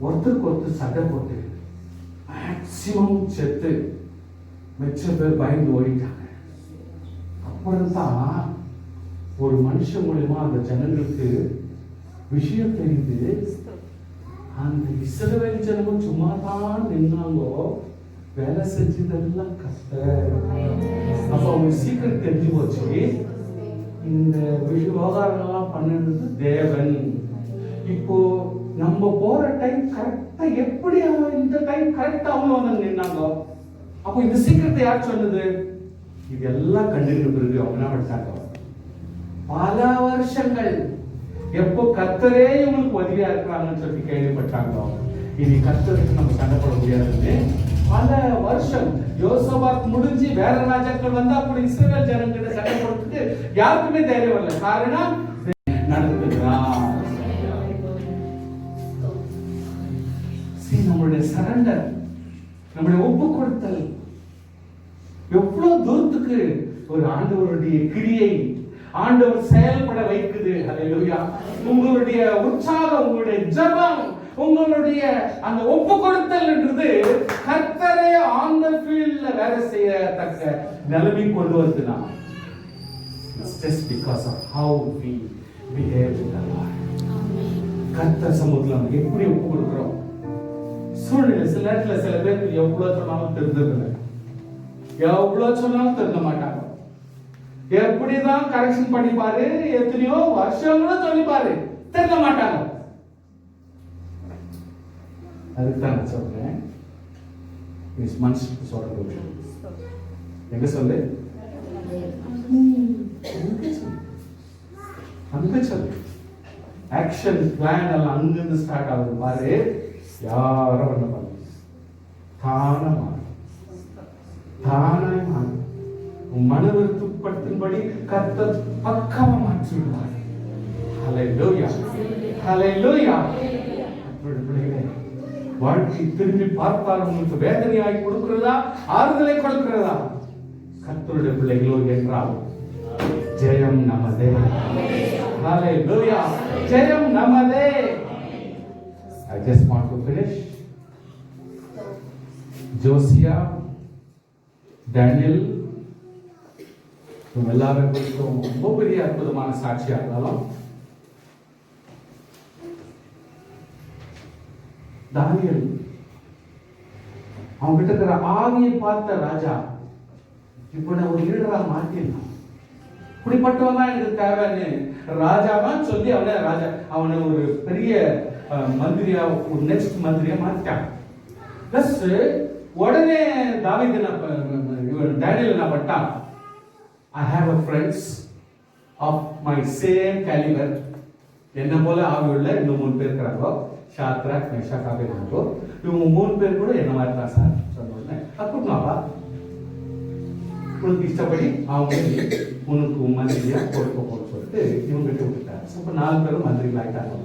ஒருத்தருக்கு சண்டை போட்டு மேக்சிமம் செத்து மிச்ச பேர் பயந்து ஓடிட்டாங்க. அப்புறம் தான் ஒரு மனுஷன் மூலமா அந்த ஜனங்களுக்கு விஷயம் தெரியுது, அந்த இஸ்ரவேல் ஜனமும் சும்மா தான் நின்னாங்கோ, வேலை செஞ்சதெல்லாம் கர்த்தர். அப்ப அவங்க சீக்கிரம் தெரிஞ்சு போச்சு, இந்த விவகாரங்கள்லாம் பண்ணினது தேவன். இப்போ நம்ம போற டைம் கரெக்டா, எப்படி இந்த டைம் கரெக்டா அவங்க வந்து நின்னாங்க. அப்போ இந்த சீக்கிரத்தை யார் சொன்னது? இதெல்லாம் கண்டிருக்க பிறகு அவங்க என்ன பண்ணிட்டாங்க, பல வருஷங்கள் எப்போ கர்த்தரே இவங்களுக்கு உதவியா இருக்கிறாங்கன்னு சொல்லி கேள்விப்பட்டாங்க. இனி கர்த்தருக்கு நம்ம சண்டை போட முடியாதுன்னு பல வருஷம் யோசபாத் முடிஞ்சு வேற ராஜாக்கள் வந்தா அப்படி இஸ்ரவேல் ஜனங்கிட்ட சண்டை போடுறதுக்கு யாருக்குமே தைரியம் வரல. காரணம் நடந்துக்கிறான். நம்மளுடைய சரண்டர், நம்முடைய ஒப்பு கொடுத்தல் எவ்வளவு தூரத்துக்கு ஒரு ஆண்டவருடைய கிரியை ஆண்டவர் செயல்பட வைக்குது. ஹல்லேலூயா. உங்களுடைய உற்சாகம், உங்களுடைய ஜெபம், உங்களுடைய அந்த ஒப்பு கொடுத்தல் என்றது கர்த்தரே ஆன் தி ஃபீல்ட்ல வேலை செய்யத்தக்க நிலைமை கொண்டு வருதுனா, it's just because of how we behave with the Lord. கர்த்தர் சமூகத்துல எப்படி ஒப்பு கொடுக்கிறோம். சூழ்நிலை சில நேரத்துல சில பேருக்கு எவ்வளவு சொன்னாலும் தெரிஞ்சதில்லை, எவ்வளவு சொன்னாலும் தெரிஞ்ச மாட்டாங்க. எப்படிதான் கரெக்ஷன் பண்ணிப்பாரு, எத்தனையோ வருஷங்களும் சொல்லிப்பாரு, தெரிஞ்ச மாட்டாங்க. அதுதான் நான் சொல்றேன், மனுஷனுக்கு சொல்றது எங்க சொல்லு, அங்க சொல்லு. ஆக்ஷன் பிளான் எல்லாம் அங்கிருந்து ஸ்டார்ட் ஆகுது பாரு. யாரும் ஒண்ணு பண்ண தானாய் மாறும். உன் மன விருப்பத்தின்படி கர்த்தர் பக்கமா மாற்றி விடுவார். ஹல்லேலூயா, ஹல்லேலூயா. வாழ்க்கை திரும்பி பார்த்தால் உங்களுக்கு வேதனையாய் கொடுக்கிறதா, ஆறுதலை கொடுக்கிறதா? கர்த்தருடைய பிள்ளைகளோ என்றால் ஜெயம் நமதே. ஹல்லேலூயா, ஜெயம் நமதே. I just want to finish. Josiah, Daniel, எல்லாரும் குறித்தும் ரொம்ப பெரிய அற்புதமான சாட்சியா இருந்தாலும், தானியேல் அவங்க கிட்ட இருக்கிற ஆவியை பார்த்த ராஜா இப்ப நான் ஒரு லீடரா மாத்தினான். இப்படிப்பட்டவன் தான் எனக்கு தேவைன்னு ராஜாவா சொல்லி அவனை ஒரு பெரிய மந்திரியா, ஒரு நெக்ஸ்ட் மந்திரியா மாத்திட்டான். பிளஸ் உடனே தாவீது டேனியல் என்ன பண்ணிட்டான், I have a friends of my same caliber. என்ன போல ஆவி உள்ள இன்னும் 3 பேர் இருக்கிறாங்க, ஷாத்ராக், மேஷாக், ஆபேத்நேகோ. இவங்க 3 பேர் கூட என்ன மாதிரி தான் சார் சொன்னேன். அப்படின்னாப்பா உனக்கு இஷ்டப்படி அவங்க உனக்கு மந்திரியா கொடுக்க சொல்லிட்டு இவங்க கிட்ட விட்டுட்டாரு. அப்ப 4 பேரும் மந்திரிகள் ஆயிட்டாங்க.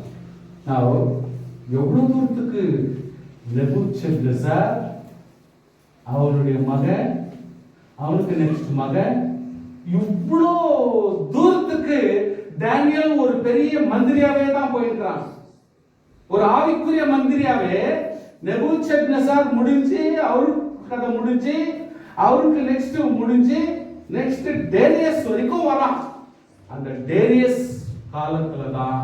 நான் எவ்வளவு தூரத்துக்கு நெபுக்கத்நேசர், அவனுடைய மகன், அவனுக்கு நெக்ஸ்ட் மகன், இவ்வளோ தூரத்துக்கு தானியேல் ஒரு பெரிய மந்திரியாவே தான் போயிருக்கிறான். ஒரு ஆவிக்குரிய மந்திரியாவே நெபுக்கத்நேசர் முடிஞ்சு, அவருக்கு கதை முடிஞ்சு, அவருக்கு நெக்ஸ்ட் முடிஞ்சு, நெக்ஸ்ட் டேரியஸ் வரைக்கும் வரான். அந்த டேரியஸ் காலத்துல தான்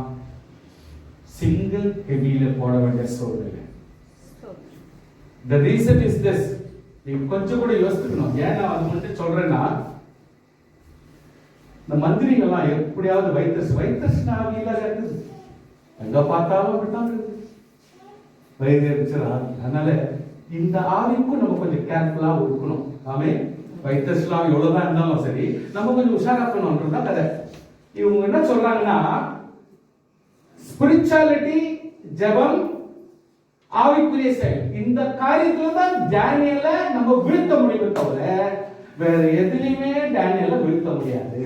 சிங்கிள் ஹெவியில போட வேண்டிய சூழ்நிலை. The reason is this. நீ கொஞ்சம் கூட யோசிக்கணும். ஏன் நான் அது மட்டும் சொல்றேன்னா, இந்த மந்திரிகள்லாம் எப்படியாவது வைத்தஸ்னாவியில இருக்குது, எங்க பார்த்தாலும் அப்படித்தான் இருக்குது வைத்தியர். அதனால இந்த ஆவிக்கும் நம்ம கொஞ்சம் கேர்ஃபுல்லா இருக்கணும். ஆமே, வைத்தஸ்லாம் எவ்வளவுதான் இருந்தாலும் சரி, நம்ம கொஞ்சம் உஷாராக்கணும்ன்றதுதான் கதை. இவங்க என்ன சொல்றாங்கன்னா, ஸ்பிரிச்சுவாலிட்டி, ஜெபம், ஆவிக்குரிய செயல். இந்த காரியத்துல தான் டேனியலை நம்ம வீழ்த்த முடியுமே தவிர வேற எதுலையுமே டேனியலை வீழ்த்த முடியாது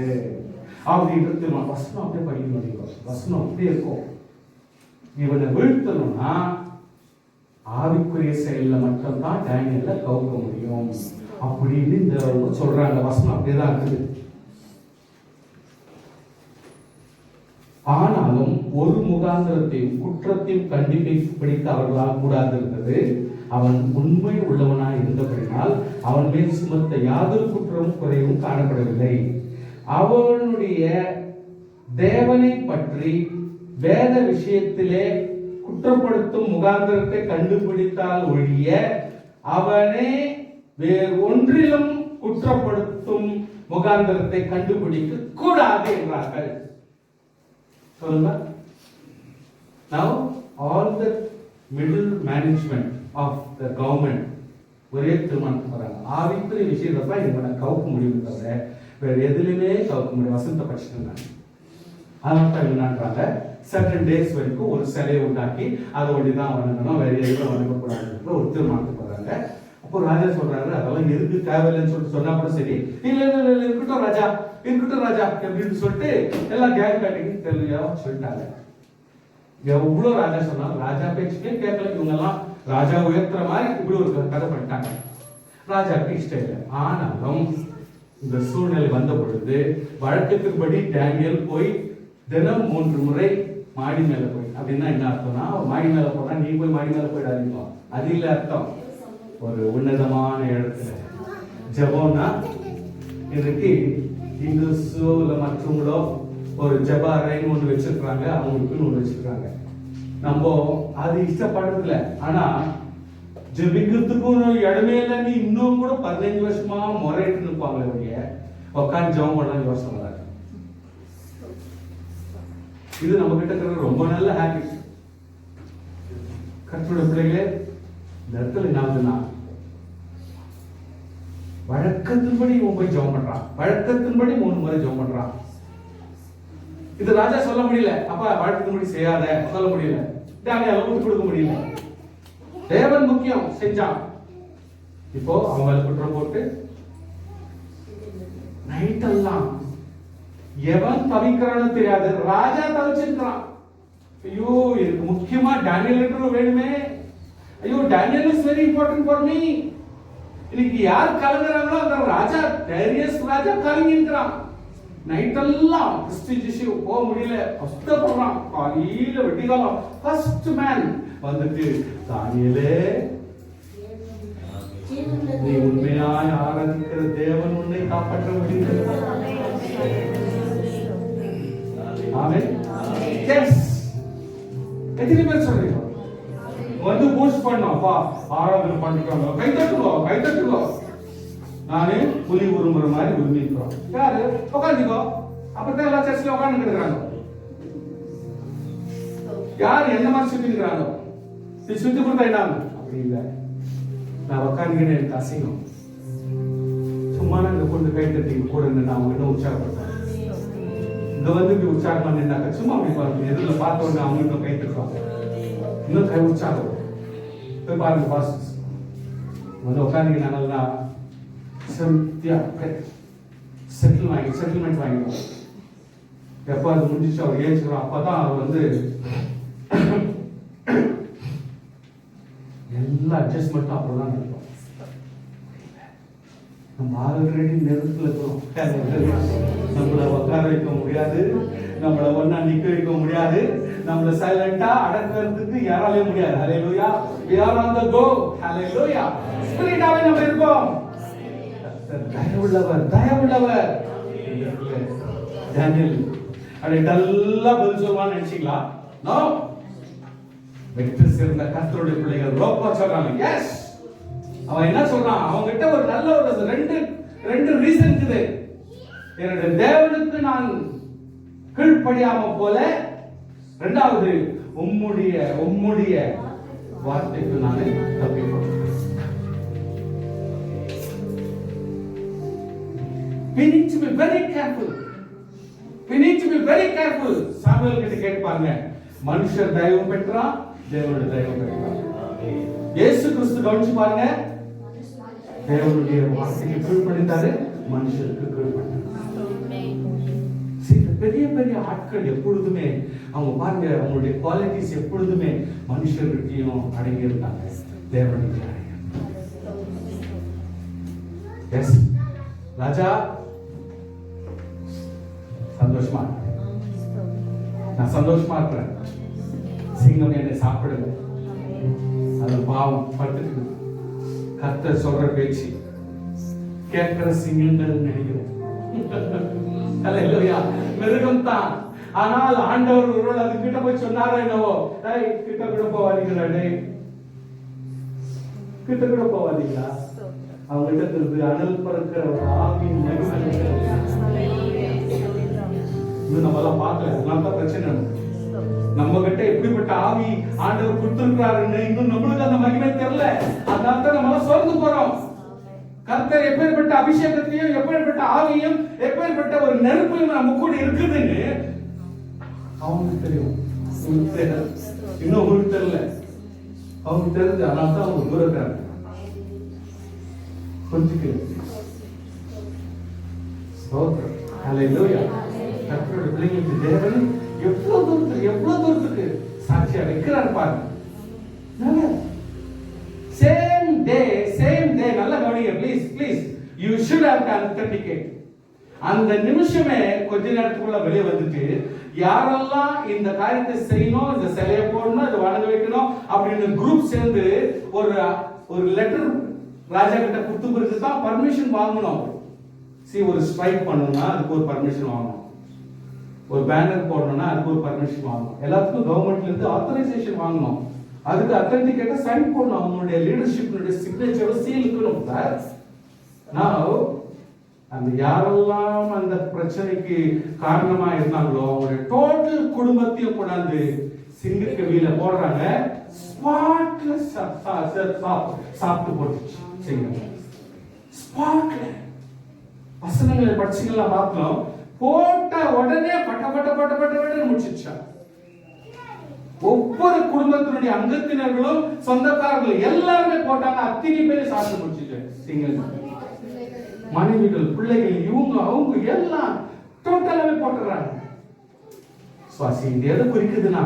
அப்படின்றது வசனம் அப்படியே படிக்க முடியும். வசனம் அப்படியே இருக்கும். இவனை வீழ்த்தணும்னா ஆவிக்குரிய செயல்ல மட்டும்தான் டேனியலை கவுக்க முடியும் அப்படின்னு இந்த சொல்றாங்க. வசனம் அப்படியேதான் இருக்குது. ஆனாலும் ஒரு முகாந்திரத்தையும் குற்றத்தையும் கண்டிப்பிடிக்க அவர்களால் கூடாது இருந்தது. அவன் உண்மை உள்ளவனாய் இருந்தபடினால் அவன் மேல் சுமத்த யாதொரு குற்றமும் குறைவும் காணப்படவில்லை. அவனுடைய தேவனை பற்றி வேத விஷயத்திலே குற்றப்படுத்தும் முகாந்திரத்தை கண்டுபிடித்தால் ஒழிய அவனே வேறு ஒன்றிலும் குற்றப்படுத்தும் முகாந்திரத்தை கண்டுபிடிக்க கூடாது என்றார்கள். சொல்லுங்க. Now all the middle management of the government ஒரே தீர்மானத்துக்கு வராங்க. ஆவிக்குரிய விஷயத்தை இவனை கவுக்க முடியும் தவிர வேற எதுலையுமே கவுக்க முடியும். வசந்த பட்சம் அதனால என்னன்றாங்க, சர்டன் டேஸ் வரைக்கும் ஒரு சிலையை உண்டாக்கி அதை ஒண்டிதான் வணங்கணும், வேற எதுவும் வணங்கக்கூடாதுன்ற ஒரு தீர்மானத்துக்கு வராங்க. அப்போ ராஜா சொல்றாரு, அதெல்லாம் எதுக்கு தேவையில்லைன்னு சொல்லிட்டு சொன்னா கூட சரி, இல்ல இல்ல இல்ல இருக்கட்டும் ராஜா, இருக்கட்டும் ராஜா அப்படின்னு சொல்லிட்டு எல்லாம் கேங் கட்டிங் தெளிவா சொல்லிட்டாங்க. எவ்வளவு ராஜா சொன்னாலும் ராஜா பேச்சுக்கே கேட்கல. இவங்க எல்லாம் ராஜா உயர்த்துற மாதிரி இப்படி ஒரு கதை பண்ணிட்டாங்க. ராஜாவுக்கு இஷ்டம் இல்லை. ஆனாலும் இந்த சூழ்நிலை வந்த பொழுது வழக்கத்தின்படி டேனியல் போய் தினம் 3 முறை மாடி மேல போய், அப்படின்னா என்ன அர்த்தம்னா, மாடி மேல போனா நீ போய் மாடி மேல போயிடாதீங்க, அது இல்ல அர்த்தம். ஒரு உன்னதமான இடத்துல ஜெபம்னா, இன்னைக்கு இந்துஸோ இல்ல மற்றவங்களோ ஒரு ஜெப அறைன்னு ஒண்ணு வச்சிருக்காங்க, அவங்களுக்குன்னு ஒண்ணு வச்சிருக்காங்க. நம்ம அது இஷ்டப்படுறதில்ல. ஆனா ஜெபிக்கிறதுக்கும் இடமே இல்லை. நீ இன்னும் கூட 15 வருஷமா முறையிட்டு நிற்பாங்களே ஒழிய உட்காந்து ஜெபம் பண்ணலாம் யோசனை வராது. இது நம்ம கிட்ட இருக்கிற ரொம்ப நல்ல ஹேபிட். கர்த்தருடைய பிள்ளைகளே, இந்த இடத்துல என்ன ஆகுதுன்னா, வழக்கத்தின்படி இவன் போய் ஜெபம் பண்றான், வழக்கத்தின்படி 3 முறை ஜெபம் பண்றான். இது ராஜா சொல்ல முடியல, அப்ப வழக்கத்தின்படி செய்யாத சொல்ல முடியல, டேனியல் விட்டு கொடுக்க முடியல. தேவன் முக்கியம், செஞ்சான். இப்போ அவங்க குற்றம் போட்டு நைட் எல்லாம் எவன் தவிக்கிறான்னு தெரியாது, ராஜா தவிச்சிருக்கிறான். ஐயோ, எனக்கு முக்கியமா டேனியல் வேணுமே. ஐயோ, Daniel is very important for me. இன்னைக்கு யார் கலங்குறாங்களோ அந்த ராஜா, டேரியஸ் ராஜா கலங்கிருக்கிறான். நைட் எல்லாம் பிரஸ்டீஜியஸ் போக முடியல, கஷ்டப்படுறான். காலையில வெட்டிகாலம் ஃபர்ஸ்ட் மேன் வந்துட்டு, தானியேலே, நீ உண்மையாய் ஆராதிக்கிற தேவன் உன்னை காப்பாற்ற முடியும். ஆமென். எஸ், எத்தனை பேர் சொல்றீங்க வந்து பூஸ்ட் பண்ணோம்ப்பா, ஆராதனை பண்ணிட்டாங்க, கை தட்டுக்கோ, கை தட்டுக்கோ. நானே புலி உருமுற மாதிரி உரிமைக்கிறோம். யாரு உட்காந்துக்கோ, அப்பதான் எல்லா சர்ச்சில் உட்காந்து கிடக்குறாங்க. யார் எந்த மாதிரி சுத்தி இருக்கிறாங்க, சுத்தி கொடுத்தா என்ன அப்படி இல்லை. நான் உட்காந்துக்கிட்டு எனக்கு அசிங்கம். சும்மா இந்த பொண்ணு கை தட்டி கூட நான் அவங்க இன்னும் உற்சாகப்படுத்தேன். இங்க வந்து இப்படி உற்சாகமா நின்னாக்க சும்மா அப்படி பாருங்க, எதிரில் பார்த்த உடனே அவங்க இன்னும் கை தட்டுவாங்க, இன்னும் கை உற்சாகம். போய் பாருங்க பாஸ் வந்து உட்காந்துக்கினாங்கன்னா செட்டில்மெண்ட் வாங்கிடும். எப்போ அது முடிஞ்சிச்சு அவர் ஏச்சுக்கிறோம், அப்பதான் அவர் வந்து எல்லா அட்ஜஸ்ட்மெண்ட்டும் அப்புறம் இருக்கும். நம்ம ஆல்ரெடி நெருக்கத்தில் இருக்கிறோம். நம்மளை உட்கார வைக்க முடியாது, நம்மளை ஒன்னா நிக்க வைக்க முடியாது, நம்மளை சைலண்டா அடக்கிறதுக்கு யாராலையும் முடியாது. ஹல்லேலூயா, we are on the go. ஹல்லேலூயா, ஸ்பிரிட்டாவே நம்ம இருக்கோம். தயவுள்ளவர், தயவுள்ளவர். டேனியல் அப்படி டல்லா பதில் சொல்வான்னு நினைச்சீங்களா? நோ. வெற்றி சேர்ந்த கர்த்தருடைய பிள்ளைகள் ரோப்பா சொல்றாங்க. எஸ், அவன் என்ன சொல்றான், அவங்க கிட்ட ஒரு நல்ல ஒரு ரெண்டு ரீசன் இருக்குது. என்னுடைய தேவனுக்கு நான் கீழ்ப்படியாம போல, இரண்டாவது உம்முடைய வார்த்தைக்கு நான் தப்பிப்போம். We need to be very careful. We need to be very careful. Samuel கிட்ட கேட்டு பாருங்க, மனுஷர் தயவு பெற்றா, தேவனுடைய தயவு பெற்றா. இயேசு கிறிஸ்து கவனிச்சு பாருங்க, தேவனுடைய வார்த்தைக்கு கீழ்ப்படிந்தாரு, மனுஷருக்கு கீழ்ப்படிந்தார். பெரிய பெரிய ஆட்கள் எப்பொழுதுமே அவங்க பாருங்க, அவங்களுடைய குவாலிட்டிஸ் எப்பொழுதுமே மனுஷர்கிட்டையும் அடங்கி இருந்தாங்க. தேவனுடைய எஸ் ராஜா சந்தோஷமா, நான் சந்தோஷமா இருக்கிறேன். சிங்கம் என்னை சாப்பிடுங்க, அது பாவம் படுத்துட்டு கர்த்தர் சொல்ற பேச்சு கேட்கிற சிங்கங்கள் நினைக்கிறேன். அல்லேலூயா. மிருகம் தான், ஆனால் ஆண்டவர் ஒருவர் அது கிட்ட போய் சொன்னாரோ என்னவோ, கிட்ட கூட போவாதீங்களா, கிட்ட கூட போவாதீங்களா. அவங்க கிட்ட இருந்து அனல் பறக்கிற ஒரு ஆவியின் நம்மளாம் பார்க்கல. அதனாலதான் பிரச்சனை. நம்ம கிட்ட எப்படிப்பட்ட ஆவி ஆண்டவர் கொடுத்திருக்கிறாருன்னு இன்னும் நம்மளுக்கு அந்த மகிமை தெரியல. அதனாலதான் நம்மளாம் சோர்ந்து போறோம். கர்த்தர் எப்பேற்பட்ட அபிஷேகத்தையும் எப்பேற்பட்ட ஆவியும் எப்பேற்பட்ட ஒரு நெருப்பையும் நம்ம கூட இருக்குதுன்னு அவங்களுக்கு தெரியும். இன்னும் உங்களுக்கு தெரியல, அவங்க தெரிஞ்சு. அதனால தான் அவங்க தூரக்காரங்க. புரிஞ்சுக்க. கர்த்தரோட பிள்ளைங்களுக்கு தேவன் எவ்வளவு தூரத்துக்கு சாட்சியா வைக்கிறார் பாருங்க. சேம் டே நல்ல கவனிங்க please. You should have authenticated. அந்த நிமிஷமே கொஞ்ச நேரத்துக்குள்ள வெளியே வந்துட்டு யாரெல்லாம் இந்த காரியத்தை செய்யணும், இந்த சிலையை போடணும், இதை வணங்க வைக்கணும் அப்படின்னு குரூப் சேர்ந்து ஒரு லெட்டர் ராஜா கிட்ட கொடுத்து பிறகு தான் பர்மிஷன் வாங்கணும். ஒரு ஸ்ட்ரைக் பண்ணணும்னா அதுக்கு ஒரு பர்மிஷன் வாங்கணும், ஒரு பேனர் போடணும்னா அதுக்கு ஒரு பர்மிஷன் வாங்கணும், எல்லாத்துக்கும் கவர்மெண்ட்ல இருந்து ஆத்தரைசேஷன் வாங்கணும், அதுக்கு அத்தன்டிகேட்டா சைன் போடணும், அவங்களுடைய லீடர்ஷிப்னுடைய சிக்னேச்சர் சீல் இருக்கணும் சார். நான் அந்த யாரெல்லாம் அந்த பிரச்சனைக்கு காரணமா இருந்தாங்களோ அவங்களுடைய டோட்டல் குடும்பத்தையும் கொண்டாந்து சிங்கக்கு வீல போடுறாங்க. ஸ்பாட்ல சாப்பிட்டு போட்டுச்சு சிங்கம். ஸ்பாட்ல வசனங்களை படிச்சீங்களா பார்த்தோம். போட்ட உடனே பட்ட பட்ட பட்ட பட்ட பட்ட முடிச்சிச்சா. ஒவ்வொரு குடும்பத்தினுடைய அங்கத்தினர்களும் சொந்தக்காரர்கள் எல்லாருமே போட்டாங்க. அத்தனை பேரை சாப்பிட்டு முடிச்சிச்சு சிங்கம். மனைவிகள், பிள்ளைகள், இவங்க அவங்க எல்லாம் டோட்டலாவே போட்டுறாங்க. சுவாசி இது எதை குறிக்குதுன்னா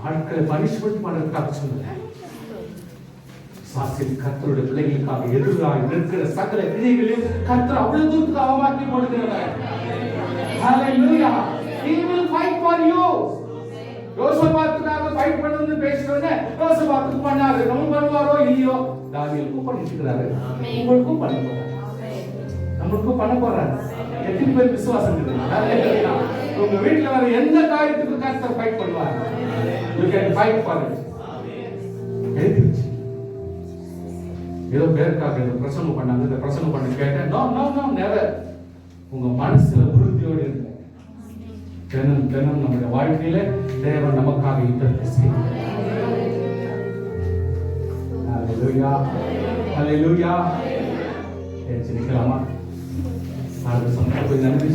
ஆட்களை பனிஷ்மெண்ட் பண்றதுக்காக சொல்லல. சுவாசி கர்த்தருடைய பிள்ளைகளுக்காக எதிராக இருக்கிற சகல கிரியைகளையும் கர்த்தர் அவ்வளவு தூரத்துக்கு அவமாக்கி கொடுக்கிறார். Hallelujah. He will fight for you. யோசபாத்துக்காக ஃபைட் பண்ணணும்னு பேசுறவங்க யோசபாத்துக்கு பண்ணாரு. நம்ம பண்ணுவாரோ இல்லையோ, தானியேலுக்கும் பண்ணிட்டு இருக்காரு, உங்களுக்கும் பண்ண போறாரு, நம்மளுக்கும் பண்ண போறாரு. எத்தனை பேர் விசுவாசம் இருக்கு? உங்க வீட்டுல வர எந்த காரியத்துக்கு கர்த்தர் ஃபைட் பண்ணுவார். You can fight for it. எழுதிருச்சு. ஏதோ பேருக்காக இந்த பிரசங்கம் பண்ணாங்க, இந்த பிரசங்கம் பண்ணி கேட்டேன். No no no never. உங்க மனசுல உறுதியோடு இருங்க. தினம் தினம் நம்முடைய வாழ்க்கையில தேவன் நமக்காக யுத்தத்தை செய்வார். ஹalleluya ஹalleluya. நிக்கலாமா? அது சமயத்துக்கு நன்றி